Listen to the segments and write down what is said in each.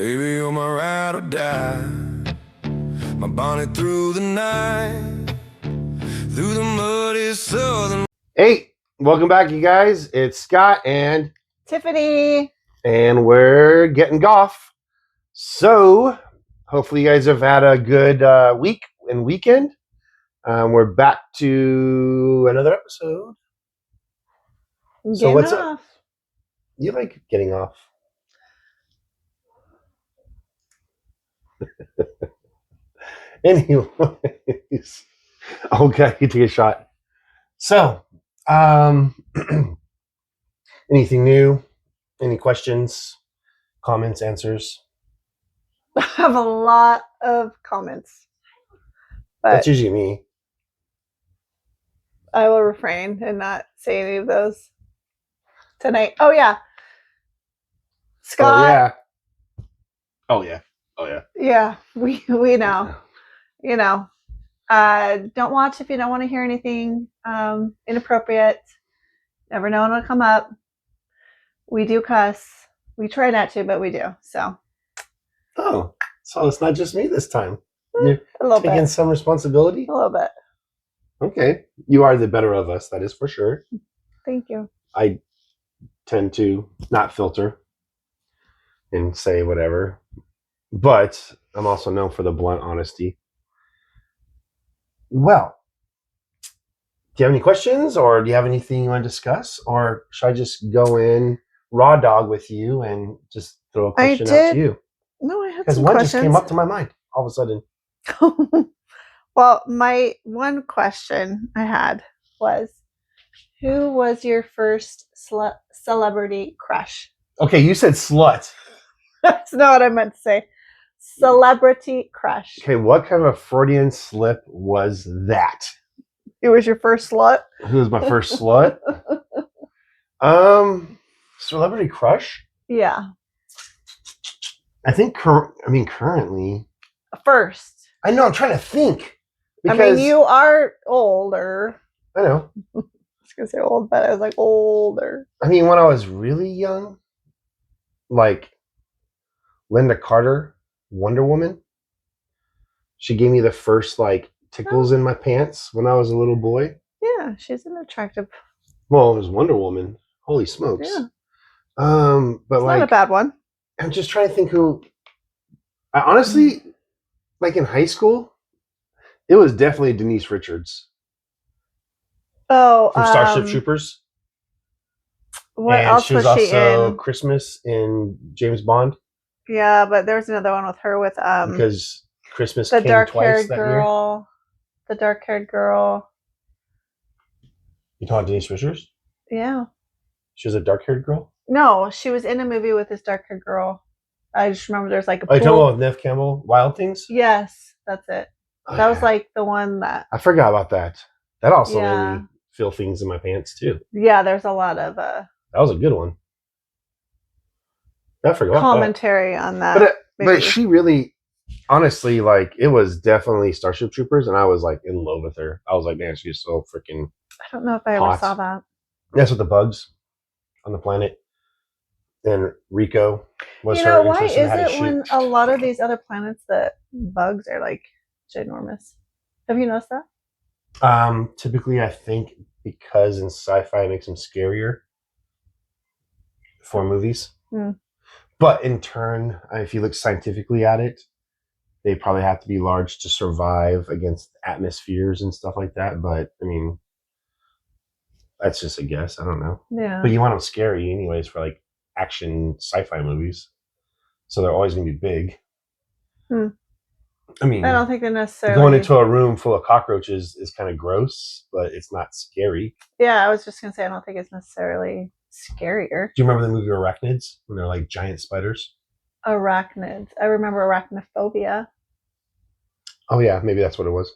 Baby, you're my ride or die. My bonnet through the night, through the muddy southern. Hey, welcome back, you guys. It's Scott and Tiffany. And we're getting golf. So, hopefully, you guys have had a good week and weekend. We're back to another episode. So, what's up? You like getting off? Anyways, okay, you take a shot. So, anything new? Any questions, comments, answers? I have a lot of comments. But That's usually me. I will refrain and not say any of those tonight. Oh, yeah. Scott. Oh, yeah. Yeah, we know. You know. Don't watch if you don't want to hear anything inappropriate. Never know when it'll come up. We do cuss. We try not to, but we do. So it's not just me this time. You're a little taking bit. some responsibility? A little bit. Okay. You are the better of us, that is for sure. Thank you. I tend to not filter and say whatever. But I'm also known for the blunt honesty. Well, do you have any questions, or do you have anything you want to discuss? Or should I just go in raw dog with you and just throw a question out to you? No, I had Because some one questions. just came up to my mind all of a sudden. Well, my one question I had was, who was your first celebrity crush? Okay, you said slut. That's not what I meant to say. Celebrity crush. Okay, what kind of a Freudian slip was that? It was your first slut? Who was my first slut? Celebrity crush? Yeah. I think currently. First. I know, I'm trying to think. I mean, you are older. I know. I was going to say old, but I was like older. I mean, when I was really young, like Linda Carter, Wonder Woman, she gave me the first like tickles in my pants when I was a little boy. Yeah, she's an attractive. Well, it was Wonder Woman. Holy smokes. Yeah. But it's like, not a bad one. I'm just trying to think who. I honestly, like in high school, it was definitely Denise Richards. Oh, from Starship Troopers. What and else she was was she also in? Christmas in James Bond. Yeah, but there was another one with her with because Christmas the came dark-haired twice that girl. year. The dark-haired girl. You talking about Denise Richards? Yeah. She was a dark-haired girl? No, she was in a movie with this dark-haired girl. I just remember there's like a pool. You talking about Nev Campbell, Wild Things? Yes, that's it. That was like the one that... I forgot about that. That also made me feel things in my pants, too. Yeah, there's a lot of... that was a good one. I forgot commentary on that. But she really... Honestly, like, it was definitely Starship Troopers, and I was, like, in love with her. I was like, man, she's so freaking I don't know if I ever saw that. That's with the bugs on the planet. And Rico was her. You know, why is it when a lot of these other planets that bugs are, like, ginormous? Have you noticed that? Typically, I think because in sci-fi it makes them scarier for movies. But in turn, if you look scientifically at it, they probably have to be large to survive against atmospheres and stuff like that. But I mean, that's just a guess. I don't know. Yeah. But you want them scary anyways for like action sci-fi movies. So they're always going to be big. I mean, I don't think they're necessarily... Going into a room full of cockroaches is kind of gross, but it's not scary. Yeah, I was just going to say, I don't think it's necessarily scarier. Do you remember the movie Arachnids? When they're like giant spiders? Arachnids. I remember arachnophobia. Oh, yeah. Maybe that's what it was.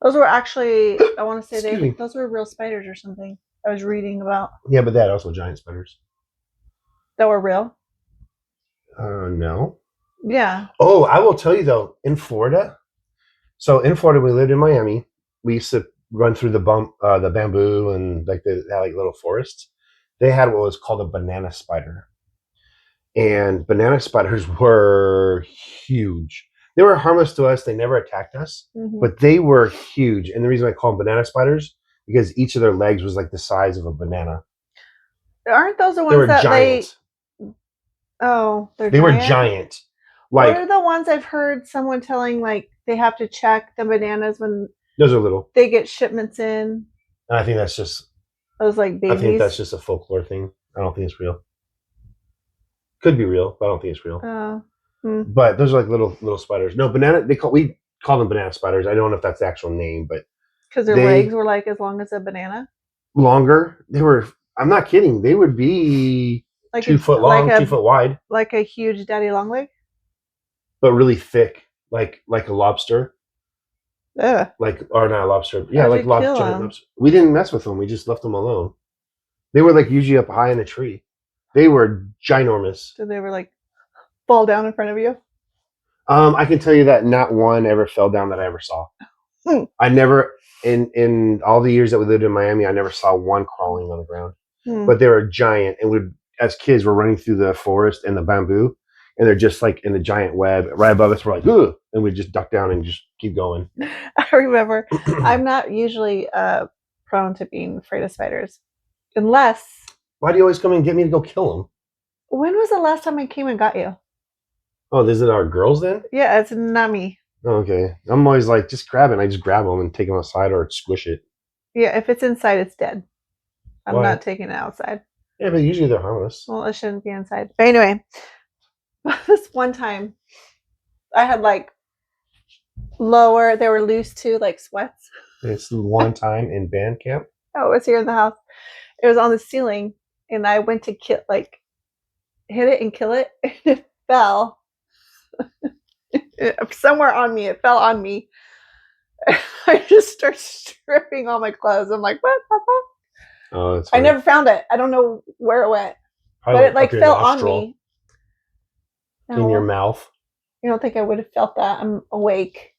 Those were actually, I want to say, those were real spiders or something I was reading about. Yeah, but they had also giant spiders. That were real? No. Yeah. Oh, I will tell you, though, in Florida. So in Florida, we lived in Miami. We used to run through the bamboo and like they had like little forests. They had what was called a banana spider. And banana spiders were huge. They were harmless to us. They never attacked us, but they were huge. And the reason I call them banana spiders because each of their legs was like the size of a banana. Aren't those the They ones were that giant. they were giant. Like what are the ones I've heard someone telling like they have to check the bananas when those are little. they get shipments in? And I think that's just those like babies. I think that's just a folklore thing. I don't think it's real. Could be real, but I don't think it's real. But those are like little spiders. No, we call them banana spiders. I don't know if that's the actual name, but because their legs were like as long as a banana. Longer. They were. I'm not kidding. They would be like 2 foot long, 2 foot wide, like a huge daddy long leg, but really thick, like a lobster. Yeah. Or not a lobster. Yeah, like lobster. We didn't mess with them. We just left them alone. They were like usually up high in a tree. They were ginormous. So they were like fall down in front of you? I can tell you that not one ever fell down that I ever saw. I never, in all the years that we lived in Miami, I never saw one crawling on the ground. But they were giant, and as kids, we're running through the forest and the bamboo, and they're just like in a giant web right above us. We're like, ugh, and we just duck down and just keep going. I remember, I'm not usually prone to being afraid of spiders, unless. Why do you always come and get me to go kill them? When was the last time I came and got you? Oh, is it our girls then? Yeah, it's not me. Oh, okay. I'm always like, just grab it. And I just grab them and take them outside or squish it. Yeah, if it's inside, it's dead. I'm not taking it outside. Yeah, but usually they're harmless. Well, it shouldn't be inside. But anyway, this one time, I had like they were loose too, like sweats. It's one time in band camp. Oh, it was here in the house. It was on the ceiling, and I went to hit it and kill it, and it fell somewhere on me. It fell on me. I just started stripping all my clothes. I'm like, what the fuck? Oh, that's I never found it. I don't know where it went. Probably but it fell on me. In your mouth. You don't think I would have felt that? I'm awake.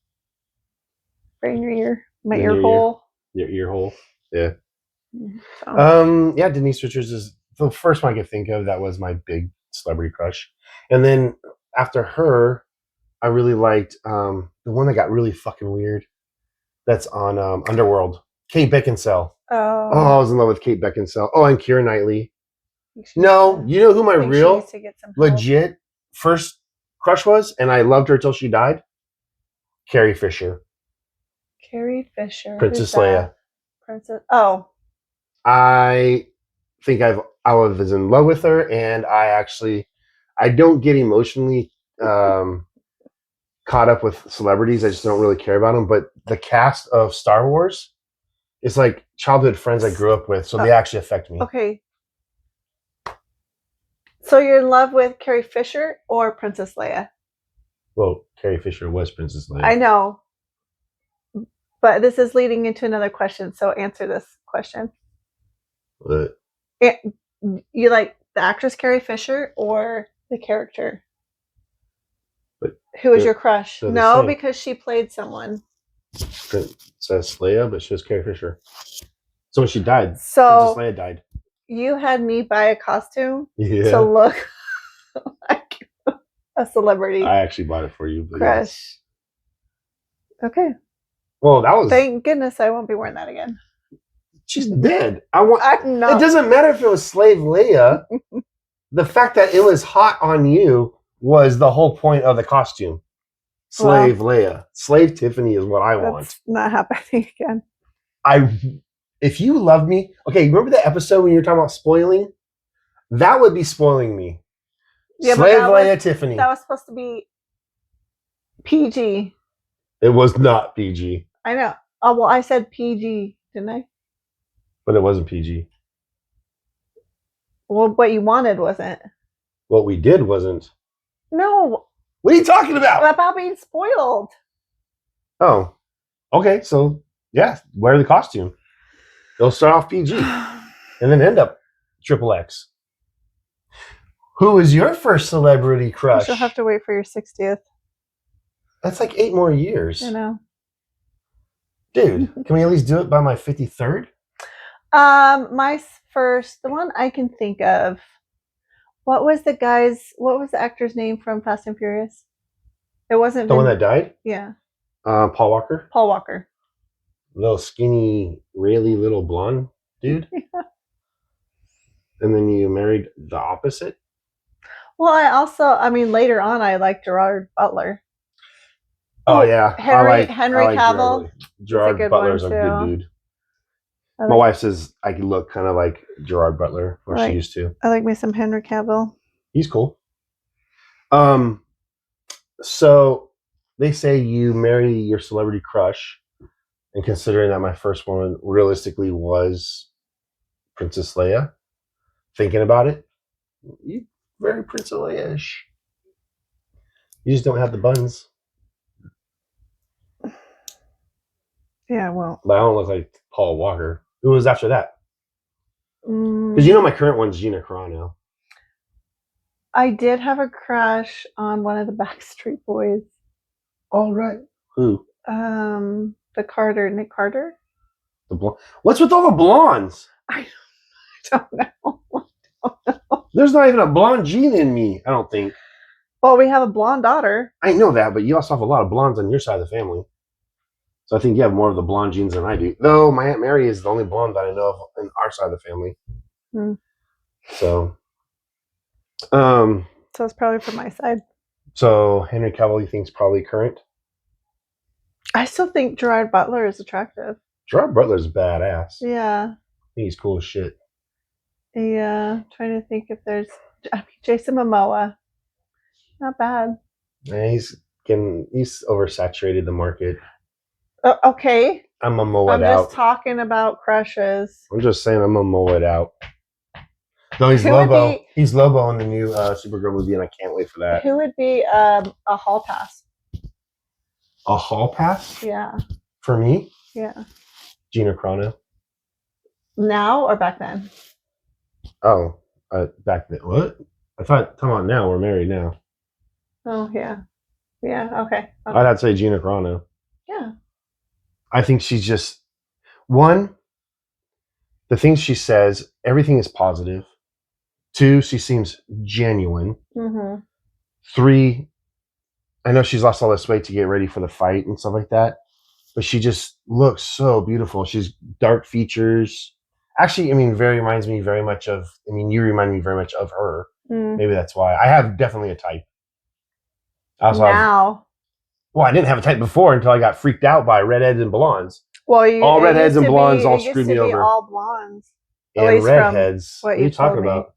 Right in your ear. My ear hole. Your ear hole. Yeah. So. Yeah, Denise Richards is the first one I could think of that was my big celebrity crush. And then after her, I really liked the one that got really fucking weird. That's on Underworld. Kate Beckinsale. Oh, I was in love with Kate Beckinsale. Oh, and Keira Knightley. No, you know who my real legit first crush was? And I loved her till she died? Carrie Fisher. Carrie Fisher. Princess Leia. Oh. I think I was in love with her, and I don't get emotionally caught up with celebrities. I just don't really care about them. But the cast of Star Wars is like childhood friends I grew up with, so they actually affect me. Okay. So you're in love with Carrie Fisher or Princess Leia? Well, Carrie Fisher was Princess Leia. I know. But this is leading into another question, so answer this question. What? You like the actress Carrie Fisher or the character? But who was your crush? No, same. Because she played someone. Princess Leia, but she was Carrie Fisher. So when she died, Princess Leia died. You had me buy a costume to look like a celebrity. I actually bought it for you. Crush. Yes. Okay. Well, that was. Thank goodness I won't be wearing that again. She's dead. It know. Doesn't matter if it was Slave Leia. The fact that it was hot on you was the whole point of the costume. Slave Leia. Slave Tiffany is what I want. That's not happening again. If you love me, okay, remember the episode when you were talking about spoiling? That would be spoiling me. Yeah, Slave Leia Tiffany. That was supposed to be PG. It was not PG. I know. Oh, well, I said PG, didn't I? But it wasn't PG. Well, what you wanted wasn't. What we did wasn't. No. What are you talking about? About being spoiled. Oh. Okay, so, yeah, wear the costume. It'll start off PG and then end up XXX. Who was your first celebrity crush? You'll have to wait for your 60th. That's like 8 more years. I know. Dude, can we at least do it by my 53rd? The one I can think of What was the actor's name from Fast and Furious? It wasn't The one that died? Yeah. Paul Walker? Paul Walker. Little skinny, really little blonde dude? Yeah. And then you married the opposite? Well, later on, I liked Gerard Butler. Oh, yeah. Henry I like Cavill. Gerard good Butler's one, a good too. dude. My wife says I could look kind of like Gerard Butler, or she used to. I like me some Henry Cavill. He's cool. So they say you marry your celebrity crush, and considering that my first one realistically was Princess Leia, thinking about it, you very Princess Leia-ish. You just don't have the buns. Yeah, well. But I don't look like Paul Walker. Who was after that? Because you know my current one's Gina Carano. I did have a crush on one of the Backstreet Boys. All right. Who? Nick Carter. The blonde. What's with all the blondes? I don't know. There's not even a blonde gene in me, I don't think. Well, we have a blonde daughter. I know that, but you also have a lot of blondes on your side of the family. So I think you have more of the blonde genes than I do. Though my Aunt Mary is the only blonde that I know of in our side of the family. So it's probably from my side. So Henry Cavill, you think, is probably current? I still think Gerard Butler is attractive. Gerard Butler's badass. Yeah. I think he's cool as shit. Yeah. Trying to think if there's Jason Momoa. Not bad. Yeah, he's oversaturated the market. Okay. I'm a mow it out. I'm just talking about crushes. I'm just saying I'm a mow it out. No, he's Lobo. He's Lobo in the new Supergirl movie, and I can't wait for that. Who would be a hall pass? A hall pass? Yeah. For me? Yeah. Gina Carano. Now or back then? Oh, back then. What? I thought, come on, now we're married now. Oh, yeah. Yeah, okay. I'd have to say Gina Carano. Yeah. I think she's just, one, the things she says, everything is positive. 2, she seems genuine. 3, I know she's lost all this weight to get ready for the fight and stuff like that, but she just looks so beautiful. She's dark features. Actually, reminds me very much of, you remind me very much of her. Maybe that's why. I have definitely a type. I didn't have a type before until I got freaked out by redheads and blondes. Well, all redheads and blondes all screwed me over. All blondes. And redheads. What are you talking about?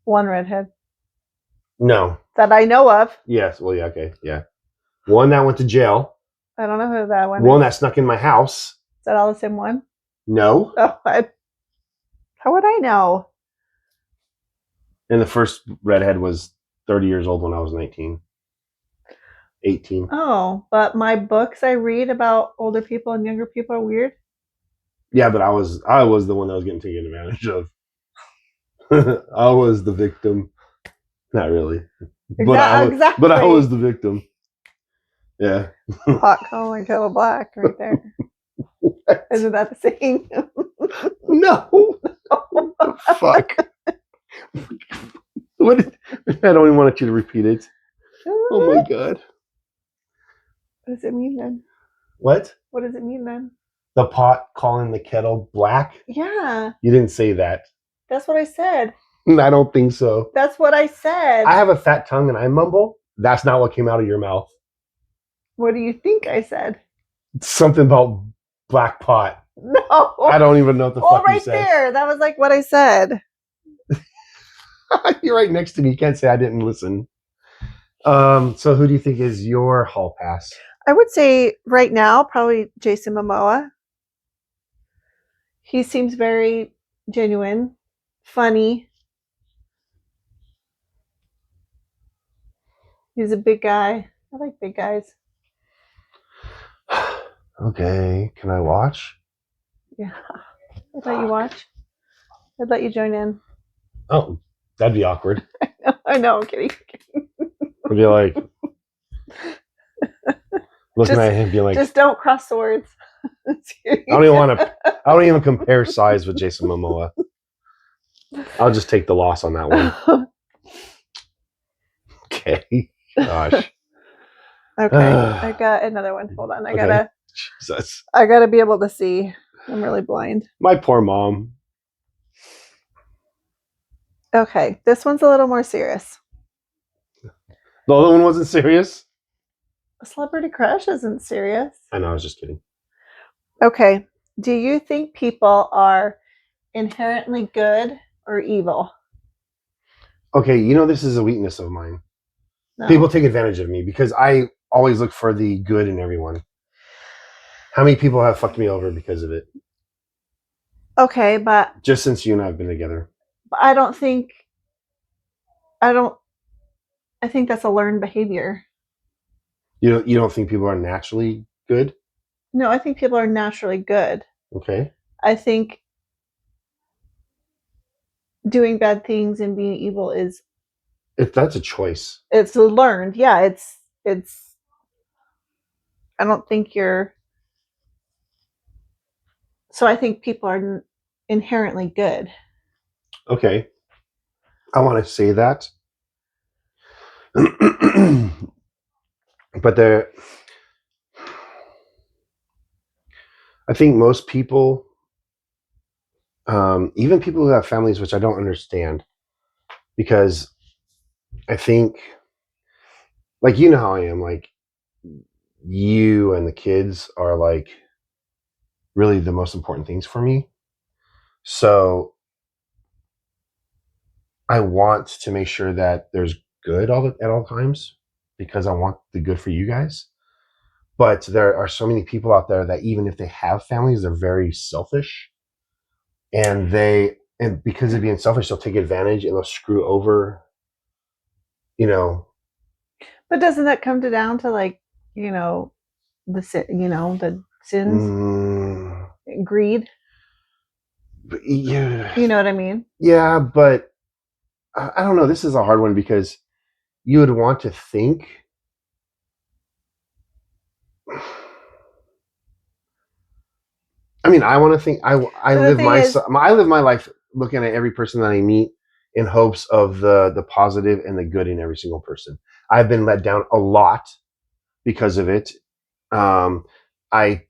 One redhead. No. That I know of. Yes. Well, yeah. Okay. Yeah. One that went to jail. I don't know who that one is. One that snuck in my house. Is that all the same one? No. Oh, how would I know? And the first redhead was 30 years old when I was 18. Oh, but my books I read about older people and younger people are weird. Yeah, but I was the one that was getting taken advantage of. I was the victim. Not really. But I was the victim. Yeah. Hot calling kettle black right there. What? Isn't that the saying? No. Fuck. What? I don't even want you to repeat it. Oh my god. What does it mean then? What? What does it mean then? The pot calling the kettle black? Yeah. You didn't say that. That's what I said. I don't think so. That's what I said. I have a fat tongue and I mumble. That's not what came out of your mouth. What do you think I said? Something about black pot. No. I don't even know what the fuck you said. Right there. That was like what I said. You're right next to me. You can't say I didn't listen. So who do you think is your hall pass? I would say right now, probably Jason Momoa. He seems very genuine, funny. He's a big guy. I like big guys. Okay. Can I watch? Yeah. I'd let you watch. I'd let you join in. Oh, that'd be awkward. I know, I'm kidding. I'd be like, looking at him, being like, just don't cross swords. I don't even compare size with Jason Momoa. I'll just take the loss on that one. Okay. Gosh. Okay, I got another one. Hold on, Okay. Jesus. I gotta be able to see. I'm really blind. My poor mom. Okay, this one's a little more serious. The other one wasn't serious? A celebrity crush isn't serious. I know, I was just kidding. Okay, do you think people are inherently good or evil? Okay, you know this is a weakness of mine. No. People take advantage of me because I always look for the good in everyone. How many people have fucked me over because of it? Okay, but Just since you and I have been together. I don't think I don't I think that's a learned behavior. You don't think people are naturally good? No, I think people are naturally good. Okay. I think doing bad things and being evil is If that's a choice. it's learned. Yeah, it's I don't think you're so I think people are inherently good. Okay. I want to say that. But I think most people, even people who have families, which I don't understand, because I think, like, you know how I am, like, you and the kids are like really the most important things for me. So I want to make sure that there's good at all times because I want the good for you guys. But there are so many people out there that even if they have families, they're very selfish, and because of being selfish, they'll take advantage and they'll screw over. You know, But doesn't that come down to like, the sins, mm, greed? yeah, You know what I mean? yeah, but I don't know. This is a hard one because you would want to think. I mean, I want to think. I But the live thing my is, I live my life looking at every person that I meet in hopes of the positive and the good in every single person. I've been let down a lot because of it. I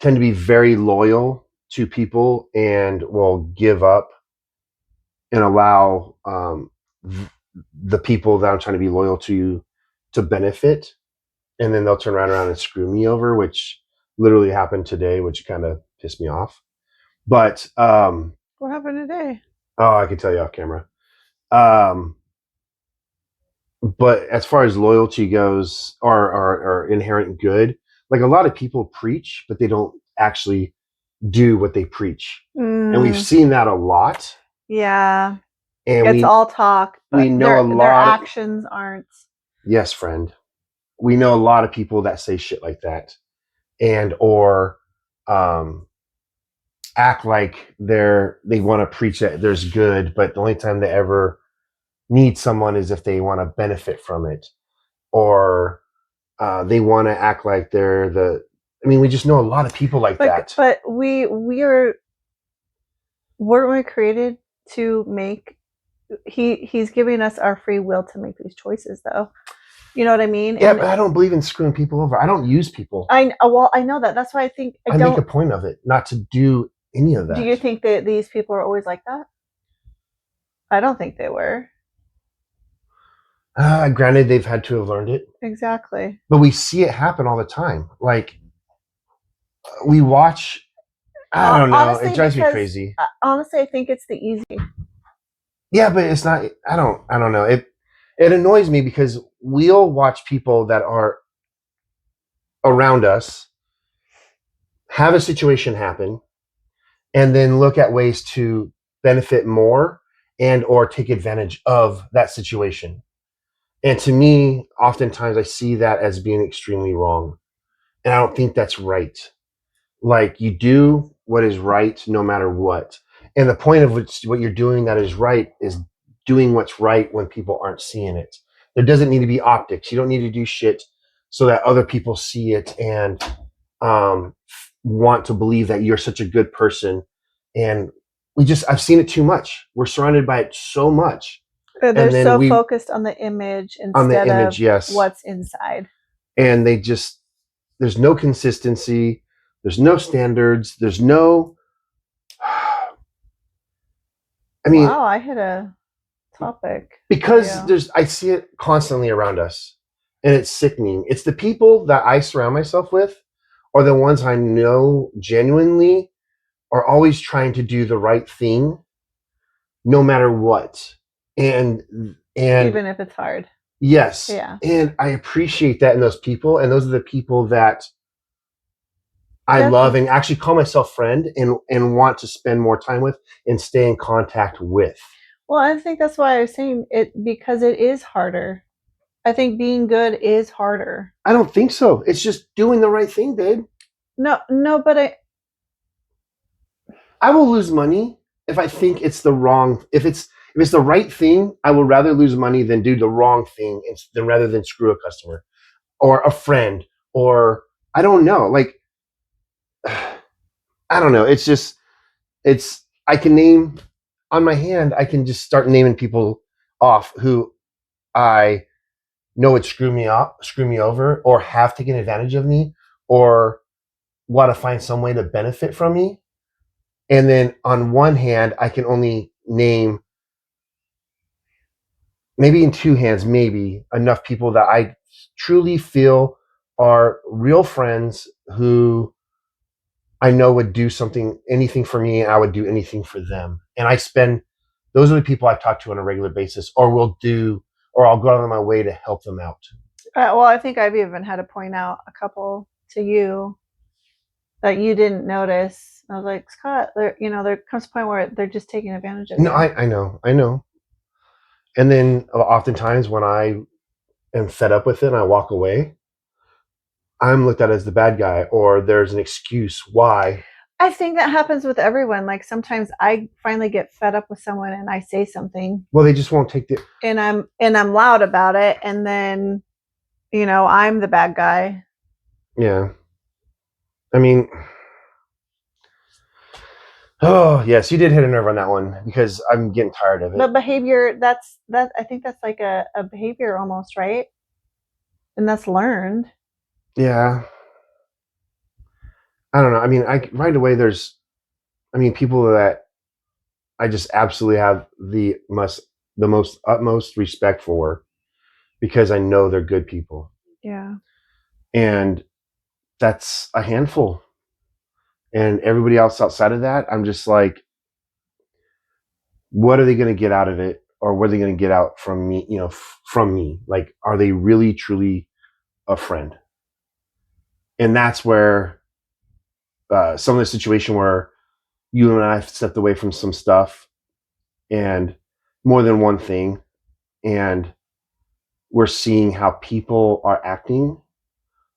tend to be very loyal to people and will give up and allow the people that I'm trying to be loyal to benefit, and then they'll turn around and screw me over, which literally happened today, which kind of pissed me off. But what happened today? oh, I can tell you off camera. Um, but as far as loyalty goes, or inherent good, like a lot of people preach, but they don't actually do what they preach, and we've seen that a lot. Yeah, And it's all talk, we but know a their lot. actions aren't. Yes, friend. We know a lot of people that say shit like that, and or act like they want to preach that there's good, but the only time they ever need someone is if they want to benefit from it, or they want to act like they're the. I mean, we just know a lot of people like that. But weren't we created to make? He's giving us our free will to make these choices, though. You know what I mean? Yeah, but I don't believe in screwing people over. I don't use people. I know that. That's why I think I make a point of it not to do any of that. Do you think that these people are always like that? I don't think they were. Granted, they've had to have learned it. Exactly. But we see it happen all the time. Like, we watch. I don't know. Honestly, it drives me crazy. Honestly, I think it's the easy. Yeah, but it's not. I don't know. It annoys me because we'll watch people that are around us have a situation happen, and then look at ways to benefit more and or take advantage of that situation. And to me, oftentimes I see that as being extremely wrong. And I don't think that's right. Like, you do what is right no matter what. And the point of what you're doing that is right is doing what's right when people aren't seeing it. There doesn't need to be optics. You don't need to do shit so that other people see it and want to believe that you're such a good person. And I've seen it too much. We're surrounded by it so much. They're and then so focused on the image instead of yes, what's inside. and there's no consistency, there's no standards, there's no. I mean, wow, I hit a topic because I see it constantly around us, and it's sickening. It's the people that I surround myself with, or the ones I know genuinely are always trying to do the right thing, no matter what, and even if it's hard. yes, Yeah, and I appreciate that in those people, and those are the people that I love and actually call myself friend and want to spend more time with and stay in contact with. Well, I think that's why I was saying it, because it is harder. I think being good is harder. I don't think so. It's just doing the right thing, babe. No, but I will lose money if I think it's the wrong. If it's the right thing, I would rather lose money than do the wrong thing, than rather than screw a customer or a friend or I don't know. Like I don't know. It's just I can name on my hand. I can just start naming people off who I know would screw me over, or have taken advantage of me, or want to find some way to benefit from me. And then on one hand, I can only name maybe in two hands, maybe enough people that I truly feel are real friends who I know would do anything for me, and I would do anything for them. And those are the people I talk to on a regular basis, or I'll go out of my way to help them out. well, I think I've even had to point out a couple to you that you didn't notice. I was like, Scott, there comes a point where they're just taking advantage of you. No, I know. And then oftentimes when I am fed up with it and I walk away, I'm looked at as the bad guy, or there's an excuse why. I think that happens with everyone. Like sometimes I finally get fed up with someone and I say something. Well, they just won't take and I'm loud about it, and then I'm the bad guy. Yeah. I mean, oh yes, you did hit a nerve on that one, because I'm getting tired of it. But behavior, I think that's like a behavior almost, right? And that's learned. Yeah. I don't know. I mean, right away people that I just absolutely have the most utmost respect for, because I know they're good people. Yeah. And that's a handful. And everybody else outside of that, I'm just like, what are they going to get out of it? Or what are they going to get out from me, from me? Like, are they really, truly a friend? And that's where some of the situation where you and I have stepped away from some stuff, and more than one thing, and we're seeing how people are acting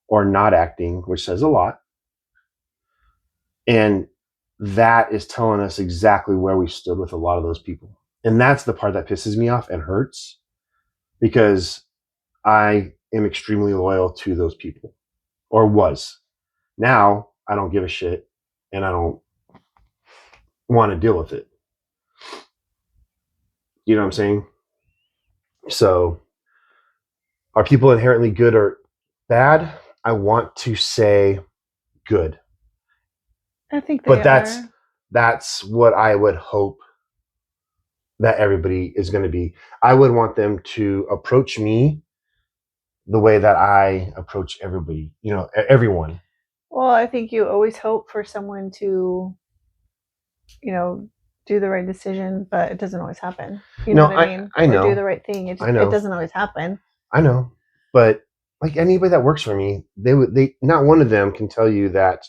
or not acting, which says a lot. And that is telling us exactly where we stood with a lot of those people. And that's the part that pisses me off and hurts, because I am extremely loyal to those people, or was. Now I don't give a shit, and I don't want to deal with it. You know what I'm saying? So, are people inherently good or bad? I want to say good. I think they are. That's what I would hope that everybody is going to be. I would want them to approach me the way that I approach everybody, everyone. Well, I think you always hope for someone to, do the right decision, but it doesn't always happen. You know what I mean? I know. Or do the right thing. It doesn't always happen. I know. But like anybody that works for me, they not one of them can tell you that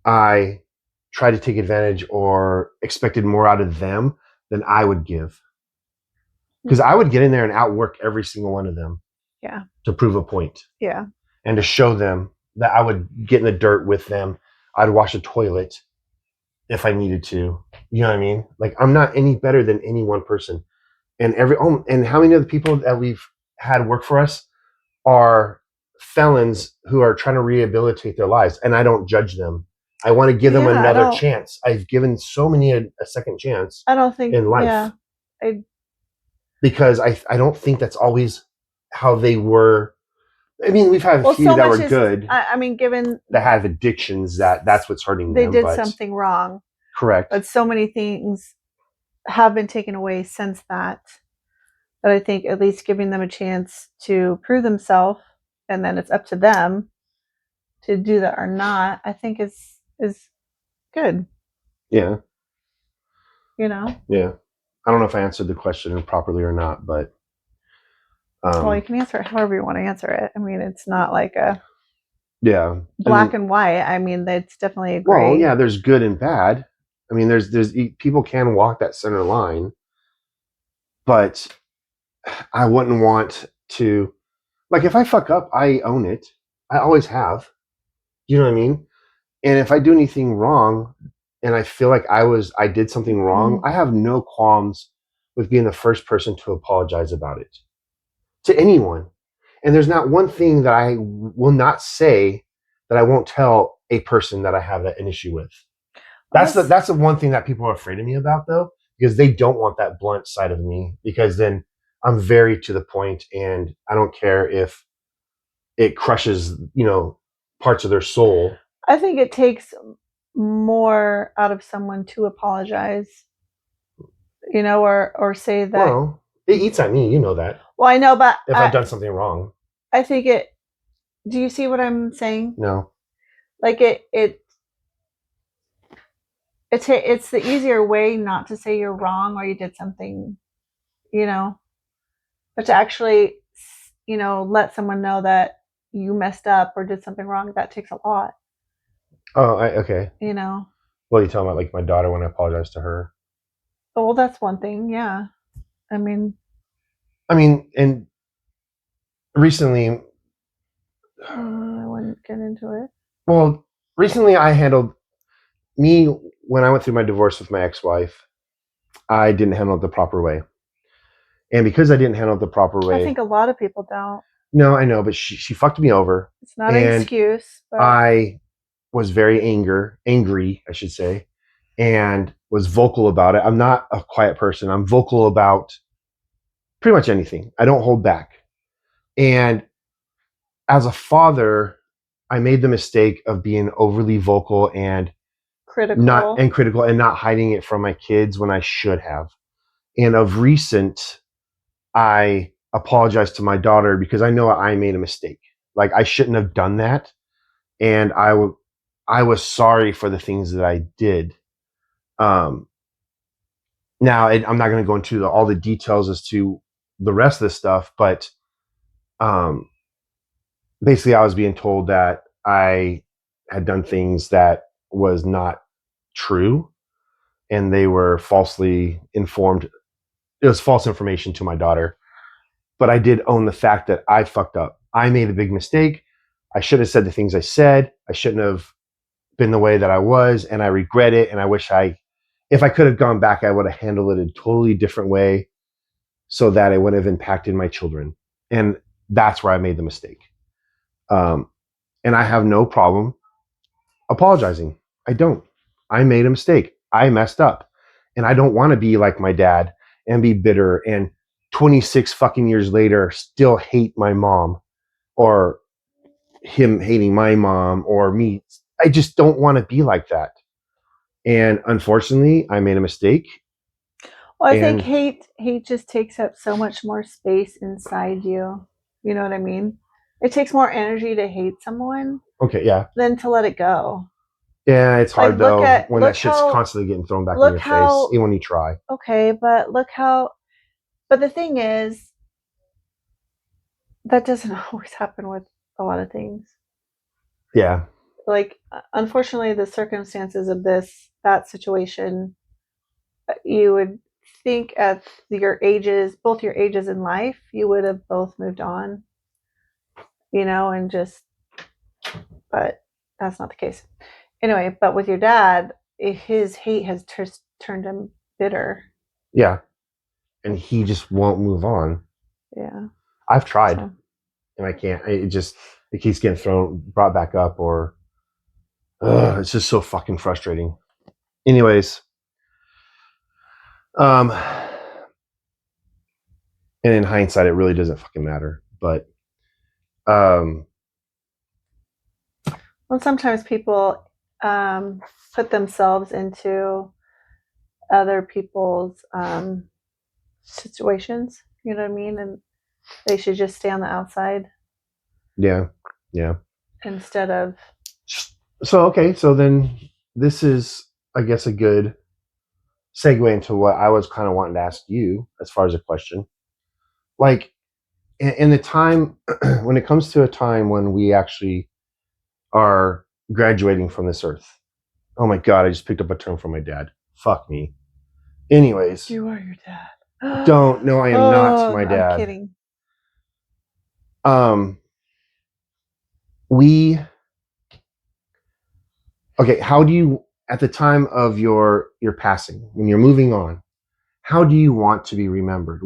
I try to take advantage or expected more out of them than I would give. Because I would get in there and outwork every single one of them. Yeah. To prove a point. Yeah. And to show them that I would get in the dirt with them. I'd wash a toilet if I needed to. You know what I mean? Like, I'm not any better than any one person. And and how many of the people that we've had work for us are felons who are trying to rehabilitate their lives, and I don't judge them. I want to give them another chance. I've given so many a second chance. I don't think in life. Yeah, because I don't think that's always how they were. I mean, we've had a few so that much were is, good I mean, given that have addictions that's what's hurting they them. did But something wrong, correct. but so many things have been taken away since that I think at least giving them a chance to prove themselves, and then it's up to them to do that or not, I think is good. Yeah. You know? Yeah. I don't know if I answered the question properly or not, but Well, you can answer it however you want to answer it. I mean, it's not like a yeah, black and white. I mean, it's definitely a gray. well, yeah, there's good and bad. I mean, there's people can walk that center line, but I wouldn't want to, like, if I fuck up, I own it. I always have. You know what I mean? And if I do anything wrong and I feel like I did something wrong, I have no qualms with being the first person to apologize about it to anyone. And there's not one thing that I will not say that I won't tell a person that I have an issue with. That's the one thing that people are afraid of me about, though, because they don't want that blunt side of me, because then I'm very to the point and I don't care if it crushes, parts of their soul. I think it takes more out of someone to apologize, or say that. Well, it eats at me, you know that. Well, I know, but if I've done something wrong. I think do you see what I'm saying? No. Like it's the easier way not to say you're wrong or you did something, but to actually, let someone know that you messed up or did something wrong, that takes a lot. Oh, okay. Well, you're talking about like my daughter when I apologized to her. Oh, well, that's one thing. Yeah. I mean, and recently, I wouldn't get into it. Well, recently I handled me when I went through my divorce with my ex-wife. I didn't handle it the proper way, and because I didn't handle it the proper way, I think a lot of people don't. No, I know, but she fucked me over. It's not an excuse. But I was very angry, I should say, and was vocal about it. I'm not a quiet person. I'm vocal about pretty much anything. I don't hold back. And as a father, I made the mistake of being overly vocal and critical and not hiding it from my kids when I should have. And of recent, I apologized to my daughter because I know I made a mistake. Like, I shouldn't have done that. And I was sorry for the things that I did. Now, I'm not going to go into all the details as to the rest of this stuff, but basically I was being told that I had done things that was not true, and they were falsely informed. It was false information to my daughter. But I did own the fact that I fucked up. I made a big mistake. I should have said the things I said. I shouldn't have been the way that I was, and I regret it. And I wish if I could have gone back, I would have handled it a totally different way so that it would have impacted my children. And that's where I made the mistake. And I have no problem apologizing. I don't. I made a mistake. I messed up. And I don't want to be like my dad and be bitter and 26 fucking years later still hate my mom, or him hating my mom, or me. I just don't want to be like that. And unfortunately, I made a mistake. Well, I think hate just takes up so much more space inside you. You know what I mean? It takes more energy to hate someone. Okay, yeah. Than to let it go. Yeah, it's hard though when that shit's constantly getting thrown back in your face, even when you try. Okay, but but the thing is, that doesn't always happen with a lot of things. Yeah. Like, unfortunately, the circumstances of that situation, you would think at both your ages in life, you would have both moved on, and but that's not the case. Anyway, but with your dad, his hate has turned him bitter. Yeah. And he just won't move on. Yeah. I've tried, and I can't. It keeps getting brought back up, or it's just so fucking frustrating. Anyways, And in hindsight, it really doesn't fucking matter. But Well, sometimes people put themselves into other people's situations. You know what I mean? And they should just stay on the outside. yeah. Instead of. So okay, so then this is, I guess, a good segue into what I was kind of wanting to ask you as far as a question. Like, in the time when it comes to a time when we actually are graduating from this earth. Oh my God, I just picked up a term from my dad. Fuck me. Anyways. You are your dad. Don't. No, I am not my dad. I'm kidding. How do you, at the time of your passing, when you're moving on, how do you want to be remembered?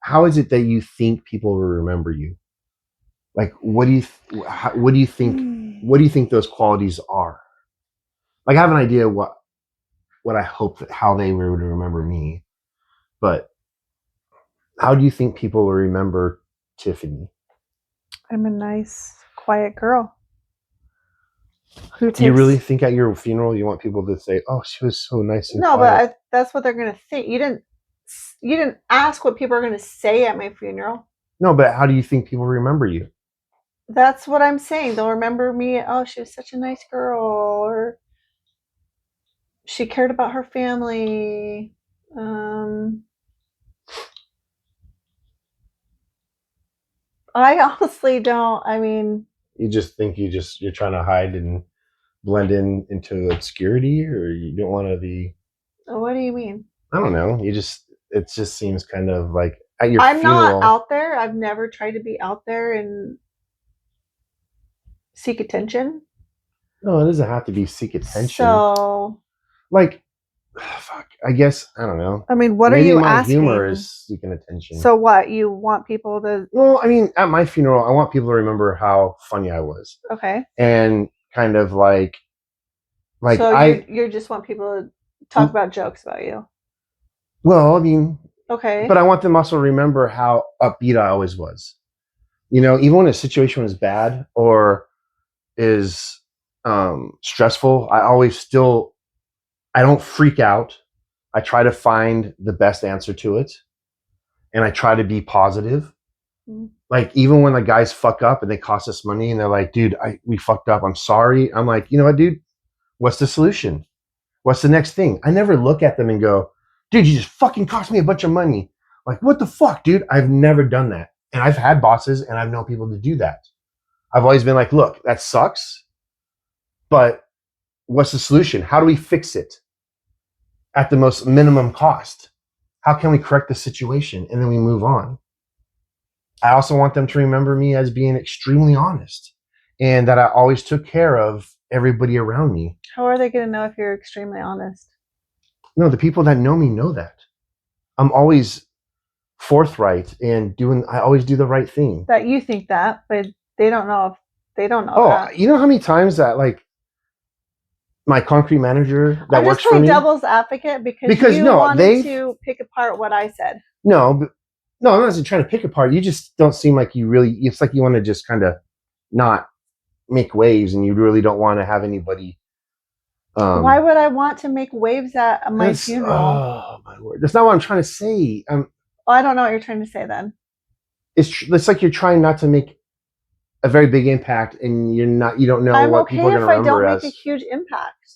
How is it that you think people will remember you? Like, what do you think those qualities are? Like, I have an idea what I hope that how they would remember me, but how do you think people will remember Tiffany? I'm a nice, quiet girl. Do you really think at your funeral you want people to say, "Oh, she was so nice and quiet"? But that's what they're gonna think. You didn't ask what people are gonna say at my funeral. No, but how do you think people remember you? That's what I'm saying. They'll remember me. Oh, she was such a nice girl, or she cared about her family. I honestly don't. I mean, you just think you're trying to hide and blend into obscurity, or you don't want to be. What do you mean? I don't know. It just seems kind of like at your I'm funeral. not out there. I've never tried to be out there and seek attention. No, it doesn't have to be seek attention. So, like, fuck. I guess I don't know. I mean, what Maybe are you my asking? humor is seeking attention. So what? You want people to? Well, I mean, at my funeral, I want people to remember how funny I was. Okay. And kind of like so you just want people to talk about jokes about you. Well, I mean, okay. But I want them also to remember how upbeat I always was. You know, even when a situation is bad or is stressful, I don't freak out. I try to find the best answer to it, and I try to be positive. Mm-hmm. Like, even when the guys fuck up and they cost us money and they're like, dude, we fucked up, I'm sorry. I'm like, you know what, dude? What's the solution? What's the next thing? I never look at them and go, dude, you just fucking cost me a bunch of money. Like, what the fuck, dude? I've never done that. And I've had bosses and I've known people to do that. I've always been like, look, that sucks, but what's the solution? How do we fix it at the most minimum cost? How can we correct the situation? And then we move on. I also want them to remember me as being extremely honest and that I always took care of everybody around me. How are they going to know if you're extremely honest? No, the people that know me know that. I'm always forthright and I always do the right thing. That you think that, but they don't know if they don't know. Oh, that. You know how many times that, like, my concrete manager that works for me. I'm just playing devil's advocate because you wanted to pick apart what I said. No, I'm not trying to pick apart. You just don't seem like you really. It's like you want to just kind of not make waves, and you really don't want to have anybody. Why would I want to make waves at my funeral? Oh my word! That's not what I'm trying to say. I don't know what you're trying to say then. It's like you're trying not to make a very big impact, and you don't know what people are going to remember as. I'm okay if I don't make a huge impact.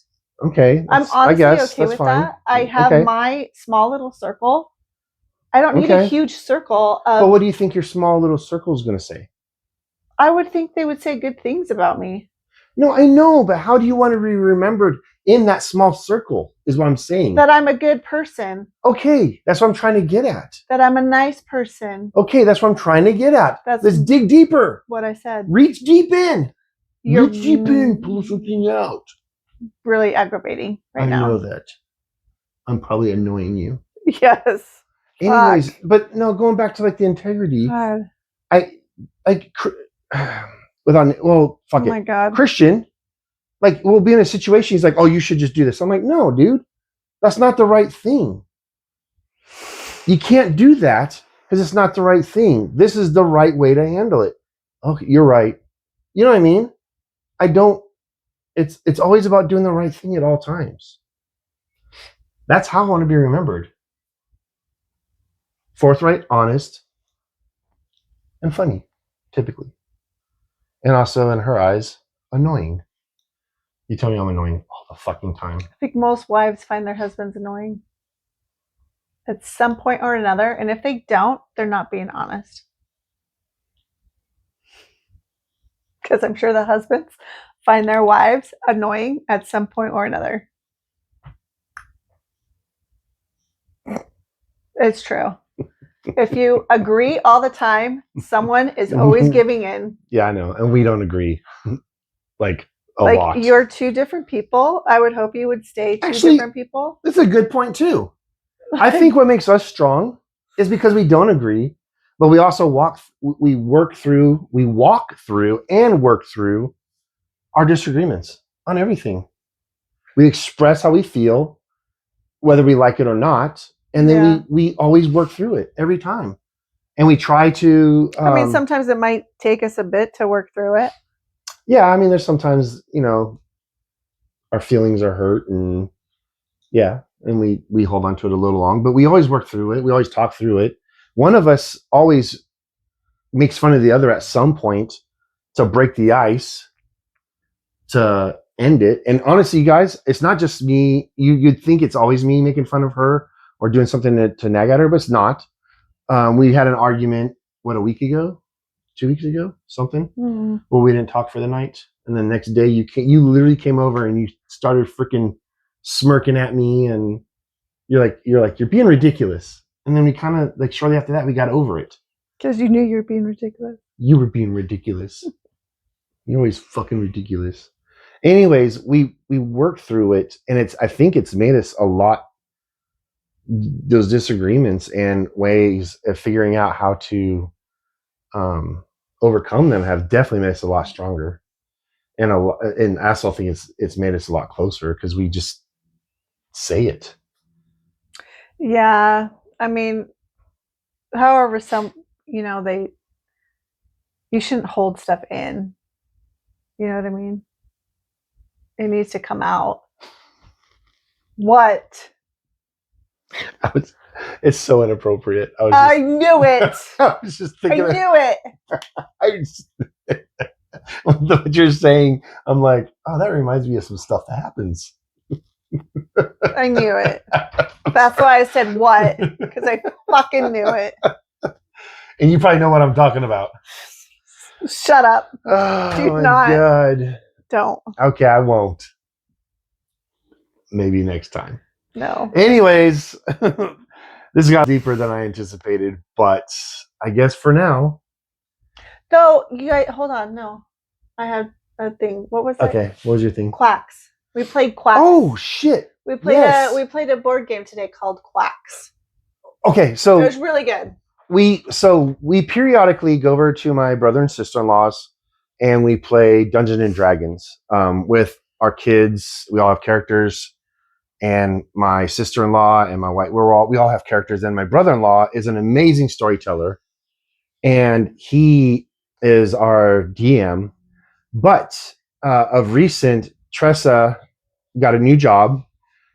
Okay, I'm honestly okay with fine. that. I have my small little circle. I don't need a huge circle. But what do you think your small little circle is going to say? I would think they would say good things about me. No, I know, but how do you want to be remembered in that small circle is what I'm saying. That I'm a good person. Okay, that's what I'm trying to get at. That I'm a nice person. Okay, that's what I'm trying to get at. Let's dig deeper. What I said. Reach deep in. Reach deep in, pull something out. Really aggravating right now. I know that. I'm probably annoying you. Yes. Anyways, but no, going back to like the integrity. God. Fuck it. My God. Christian, like, we'll be in a situation, he's like, oh, you should just do this. I'm like, no, dude, that's not the right thing. You can't do that because it's not the right thing. This is the right way to handle it. Okay, you're right. You know what I mean? I don't. It's always about doing the right thing at all times. That's how I want to be remembered. Forthright, honest, and funny, typically. And also, in her eyes, annoying. You tell me I'm annoying all the fucking time. I think most wives find their husbands annoying at some point or another, and if they don't, they're not being honest. Because I'm sure the husbands find their wives annoying at some point or another. It's true. If you agree all the time, someone is always giving in. Yeah, I know. And we don't agree. like a Like lot. you're two different people. I would hope you would stay two Actually, different people. That's a good point too. I think what makes us strong is because we don't agree, but we also walk through and work through our disagreements on everything. We express how we feel, whether we like it or not, and then we always work through it every time. And we try to I mean, sometimes it might take us a bit to work through it. Yeah, I mean, there's sometimes, our feelings are hurt and and we hold on to it a little long, but we always work through it. We always talk through it. One of us always makes fun of the other at some point to break the ice, to end it. And honestly, you guys, it's not just me. You'd think it's always me making fun of her or doing something to nag at her, but it's not. We had an argument, a week ago? 2 weeks ago, something, where we didn't talk for the night. And the next day you literally came over and you started freaking smirking at me, and you're like, you're being ridiculous. And then we kind of like shortly after that, we got over it. Because you knew you were being ridiculous. You were being ridiculous. You're always fucking ridiculous. Anyways, we worked through it, and I think it's made us a lot, those disagreements and ways of figuring out how to overcome them have definitely made us a lot stronger, and I also think it's made us a lot closer because we just say it. Yeah, I mean, however, you shouldn't hold stuff in. You know what I mean? It needs to come out. What? It's so inappropriate. I knew it. I was just thinking. I knew it. What you're saying, I'm like, oh, that reminds me of some stuff that happens. I knew it. That's why I said what, because I fucking knew it. And you probably know what I'm talking about. Shut up. Oh, Do my not. God. Don't. Okay, I won't. Maybe next time. No. Anyways, this got deeper than I anticipated, but I guess for now. No, you guys, hold on. No. I had a thing. What was that? Okay, what was your thing? Quaks. We played Quaks. Oh, shit. We played a board game today called Quaks. Okay, so it was really good. We periodically go over to my brother and sister-in-law's, and we play Dungeons and Dragons with our kids. We all have characters, and my sister-in-law and my wife, we all have characters. And my brother-in-law is an amazing storyteller, and he is our DM. But of recent, Tressa got a new job,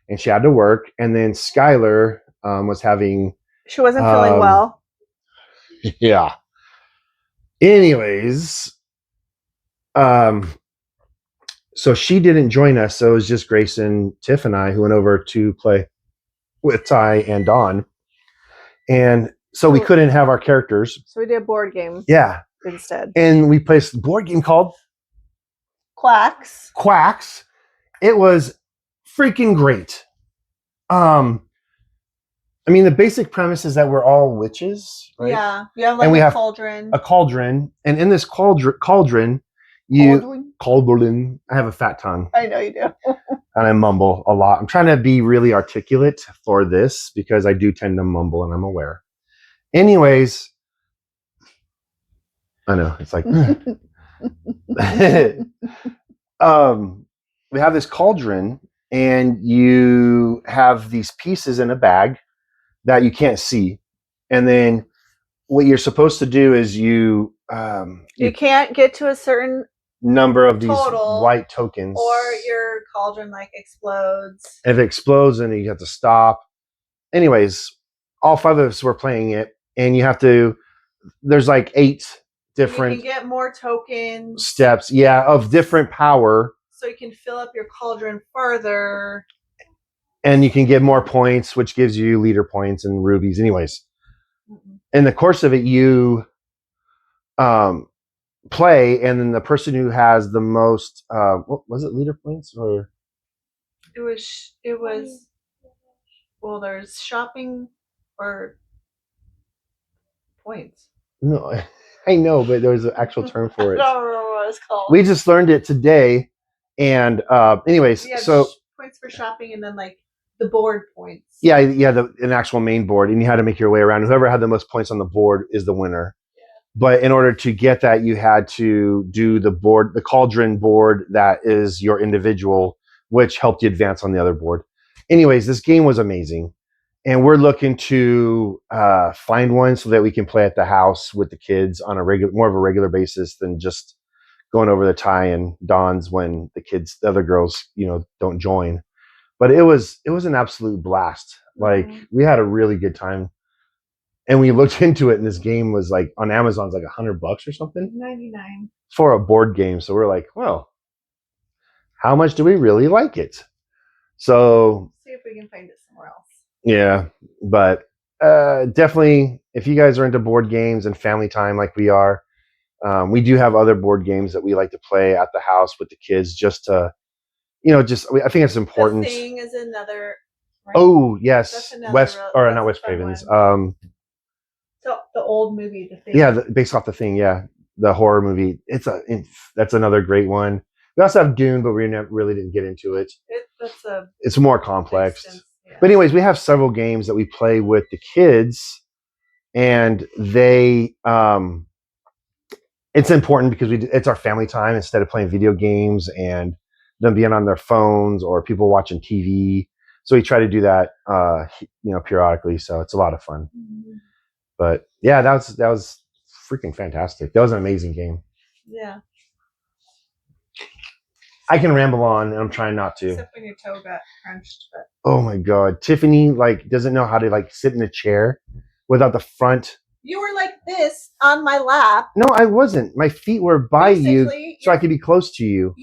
and she had to work. And then Skylar was having... She wasn't feeling well. Yeah. Anyways, so she didn't join us. So it was just Grayson, Tiff, and I who went over to play with Ty and Dawn. And so we couldn't have our characters. So we did a board game. Yeah. Instead. And we played a board game called Quaks. It was freaking great. I mean, the basic premise is that we're all witches, right? Yeah. You have like a cauldron. A cauldron. And in this cauldron, Cauldron? I have a fat tongue. I know you do. And I mumble a lot. I'm trying to be really articulate for this because I do tend to mumble, and I'm aware. Anyways, I know. It's like... we have this cauldron, and you have these pieces in a bag that you can't see. And then what you're supposed to do is you can't get to a certain number of these total, white tokens, or your cauldron like explodes. If it explodes, then you have to stop. Anyways, all 5 of us were playing it, and you have to. There's like 8 different you can get more tokens steps, of different power, so you can fill up your cauldron further, and you can get more points, which gives you leader points and rubies. Anyways, in the course of it, you play, and then the person who has the most what was it, leader points, or it was well, there's shopping or points. no, I know, but there was an actual term for it. I don't remember what it's called. We just learned it today, and anyways, so points for shopping, and then like the board points. an actual main board, and you had to make your way around. Whoever had the most points on the board is the winner. But in order to get that, you had to do the cauldron board that is your individual, which helped you advance on the other board. Anyways, this game was amazing. And we're looking to find one so that we can play at the house with the kids on more of a regular basis than just going over the Ty and Don's when the other girls, don't join. But it was an absolute blast. Like, we had a really good time. And we looked into it, and this game was like on Amazon's like $100 or something. 99 for a board game. So we're like, well, how much do we really like it? So see if we can find it somewhere else. Yeah, but definitely, if you guys are into board games and family time like we are, we do have other board games that we like to play at the house with the kids, just to, I think it's important. The Thing is another. Right? Oh yes, not West Cravens. So the old movie, The Thing. Yeah, based off The Thing. Yeah, the horror movie. That's another great one. We also have Dune, but we really didn't get into it. It's more complex. Yeah. But anyways, we have several games that we play with the kids, and they it's important because it's our family time instead of playing video games and them being on their phones or people watching TV. So we try to do that periodically. So it's a lot of fun. Mm-hmm. But yeah, that was freaking fantastic. That was an amazing game. Yeah. I can ramble on, and I'm trying not to. Except when your toe got crunched. But. Oh my God, Tiffany doesn't know how to sit in a chair without the front. You were like this on my lap. No, I wasn't. My feet were by you, so I could be close to you.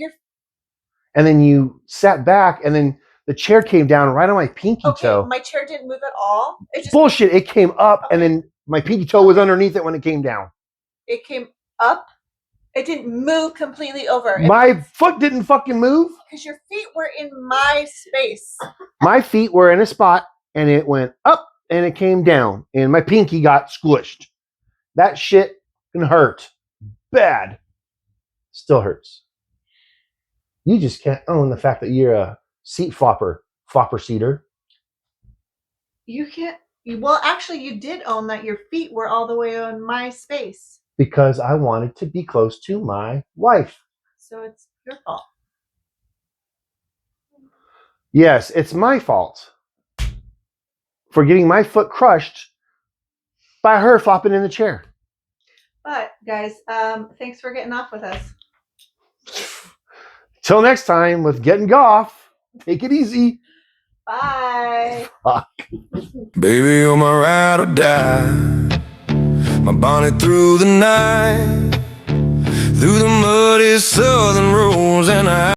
And then you sat back, and then the chair came down right on my pinky toe. My chair didn't move at all. Bullshit! It came up, and then my pinky toe was underneath it when it came down. It came up. It didn't move completely over. My foot didn't fucking move. Because your feet were in my space. My feet were in a spot, and it went up, and it came down, and my pinky got squished. That shit can hurt. Bad. Still hurts. You just can't own the fact that you're a seat flopper seater. You can't. Well, actually, you did own that your feet were all the way on my space. Because I wanted to be close to my wife. So it's your fault. Yes, it's my fault for getting my foot crushed by her flopping in the chair. But, guys, thanks for getting off with us. Till next time with Gettin'Goff. Take it easy. Bye. Fuck. Baby, you're my ride or die. My bonnet through the night, through the muddy southern roads, and I